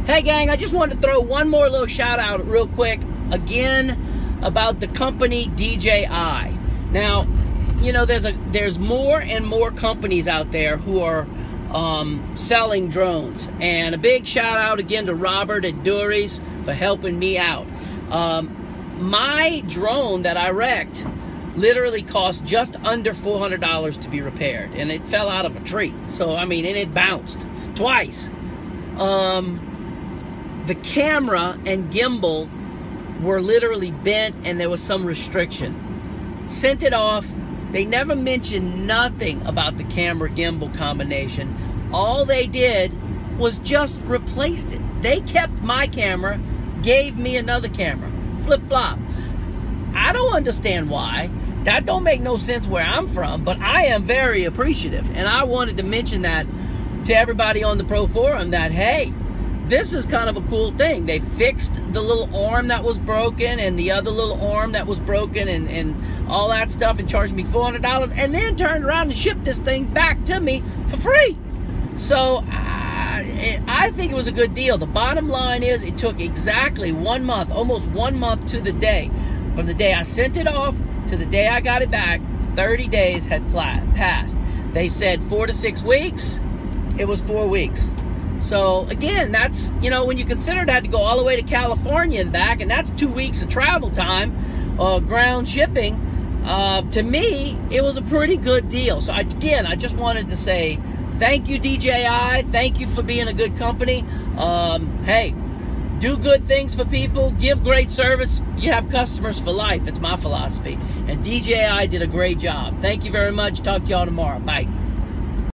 Hey gang, I just wanted to throw one more little shout out real quick again about the company DJI. Now, you know, there's more and more companies out there who are selling drones, and a big shout out again to Robert at Dury's for helping me out. My drone that I wrecked literally cost just under $400 to be repaired, and it fell out of a tree. So I mean, and it bounced twice. The camera and gimbal were literally bent, and there was some restriction. Sent it off. They never mentioned nothing about the camera gimbal combination. All they did was just replaced it. They kept my camera, gave me another camera. Flip-flop. I don't understand why. That don't make no sense where I'm from, but I am very appreciative. And I wanted to mention that to everybody on the Pro Forum that, hey, this is kind of a cool thing. They fixed the little arm that was broken and the other little arm that was broken and all that stuff, and charged me $400, and then turned around and shipped this thing back to me for free. So I think it was a good deal. The bottom line is it took exactly 1 month, almost 1 month to the day. From the day I sent it off to the day I got it back, 30 days had passed. They said 4 to 6 weeks. It was 4 weeks. So again, that's, you know, when you consider it, I had to go all the way to California and back, and that's 2 weeks of travel time, ground shipping. To me, it was a pretty good deal. So again, I just wanted to say thank you, DJI. Thank you for being a good company. Hey, do good things for people. Give great service. You have customers for life. It's my philosophy. And DJI did a great job. Thank you very much. Talk to y'all tomorrow. Bye.